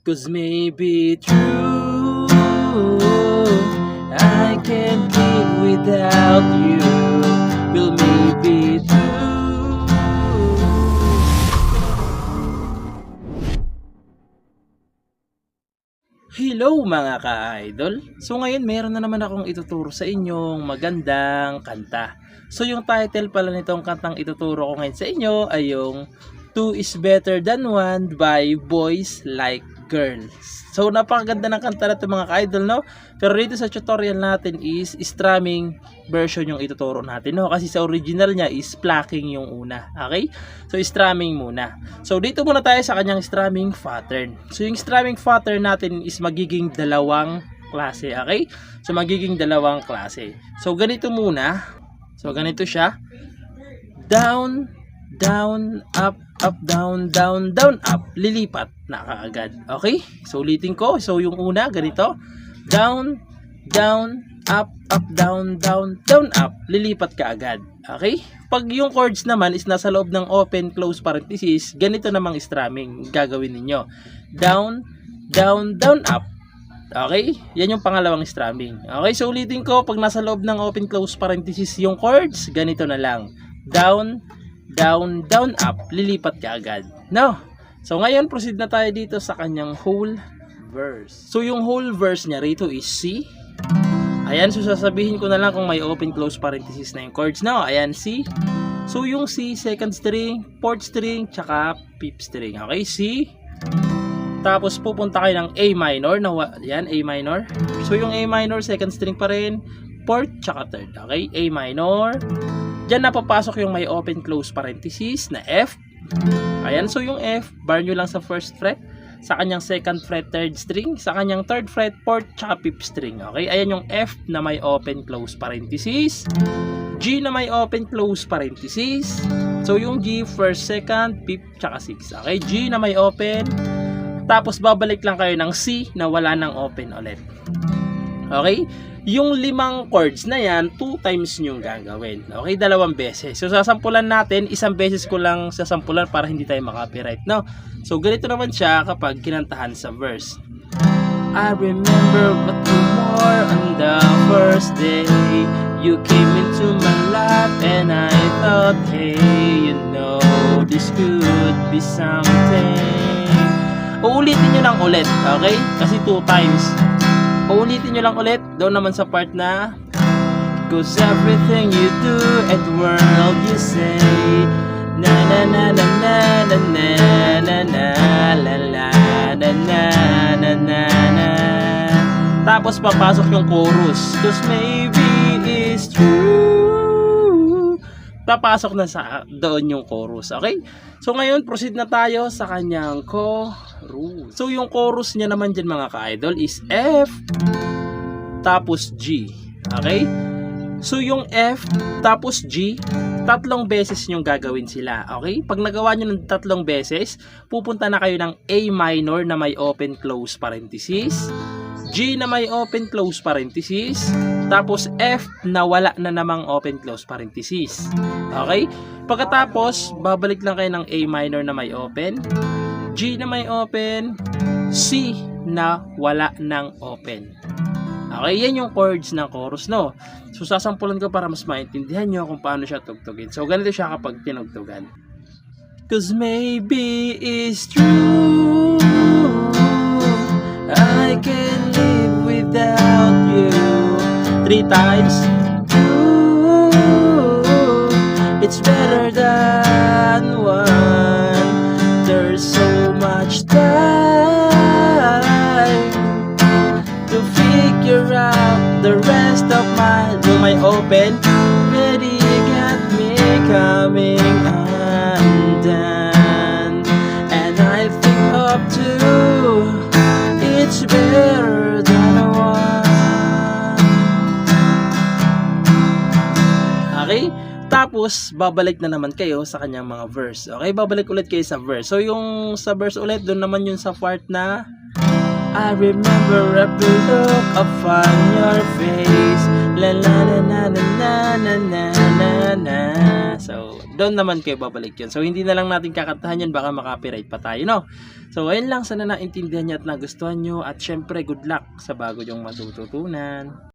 'Cause maybe true, I can't live without you. Will maybe true. Hello mga ka-idol! So ngayon meron na naman akong ituturo sa inyong magandang kanta. So yung title pala nitong kantang ituturo ko ngayon sa inyo ay yung 2 is better than 1 by Boys Like Girls. So napakaganda ng kanta na ito mga ka-idol, no? Pero dito sa tutorial natin is strumming version yung ituturo natin, no? Kasi sa original niya is plucking yung una. Okay? So strumming muna. So dito muna tayo sa kanyang strumming pattern. So yung strumming pattern natin is magiging dalawang klase. Okay? So magiging dalawang klase. So ganito muna. So ganito siya. Down, down, up, up, down, down, down, up. Lilipat na kaagad. Okay? So ulitin ko. So yung una, ganito. Down, down, up, up, down, down, down, up. Lilipat ka agad. Okay? Pag yung chords naman is nasa loob ng open, close parenthesis, ganito namang strumming gagawin ninyo. Down, down, down, up. Okay? Yan yung pangalawang strumming. Okay? So ulitin ko. Pag nasa loob ng open, close parenthesis yung chords, ganito na lang. Down, down, down, up. Lilipat ka agad. No? So ngayon, proceed na tayo dito sa kanyang whole verse. So yung whole verse niya rito is C. Ayan, so sasabihin ko na lang kung may open, close parenthesis na yung chords. No? Ayan, C. So yung C, second string, fourth string, tsaka fifth string. Okay, C. Tapos pupunta kayo ng A minor. Ayan, A minor. So yung A minor, second string pa rin, fourth, tsaka third. Okay, A minor. Diyan na papasok yung may open, close parenthesis na F. Ayan, so yung F, bar nyo lang sa first fret, sa kanyang second fret, third string, sa kanyang third fret, fourth, tsaka fifth string. Okay, ayan yung F na may open, close parenthesis. G na may open, close parenthesis. So yung G, first, second, fifth, tsaka sixth. Okay, G na may open. Tapos babalik lang kayo ng C na wala ng open ulit. Okay? Yung limang chords na yan, 2 times nyo gagawin. Okay? 2 beses. So sasampulan natin, isang beses ko lang sasampulan para hindi tayo makapiright. No? So ganito naman siya kapag kinantahan sa verse. I remember what you wore on the first day. You came into my life and I thought, hey, you know, this could be something. Uulitin nyo lang ulit, okay? Kasi 2 times. Uulitin nyo lang ulit. Doon naman sa part na 'cause everything you do at world you say na na na na na na na na na la la na na na na na. Tapos papasok yung chorus. 'Cause maybe it's true. Papasok na sa doon yung chorus, okay? So ngayon, proceed na tayo sa kanyang chorus. So yung chorus niya naman dyan mga ka-idol is F, tapos G. Okay? So yung F, tapos G, 3 beses yung gagawin sila. Okay? Pag nagawa nyo ng 3 beses, pupunta na kayo ng A minor na may open, close parenthesis, G na may open, close parenthesis, tapos F na wala na namang open, close parenthesis. Okay? Pagkatapos, babalik lang kayo ng A minor na may open, G na may open, C na wala ng open. Okay? Yan yung chords ng chorus, no? So, sasampulan ko para mas maintindihan nyo kung paano siya tugtugin. So, ganito siya kapag tinugtugan. 'Cause maybe it's true, I can live without you. 3 times. Ooh, it's better than 1. There's so much time to figure out the rest of my open. Ready got me coming undone, and I think up to it's better than 1. Okay? Tapos, babalik na naman kayo sa kanyang mga verse. Okay? Babalik ulit kayo sa verse. So, yung sa verse ulit, doon naman yung sa part na I remember every look upon your face. La la la na na na na na na na. So, doon naman kayo babalik yun. So, hindi na lang natin kakantahan yun, baka makapiright pa tayo, no? So, ayun lang, sana naintindihan nyo at nagustuhan nyo. At syempre, good luck sa bago yung matututunan.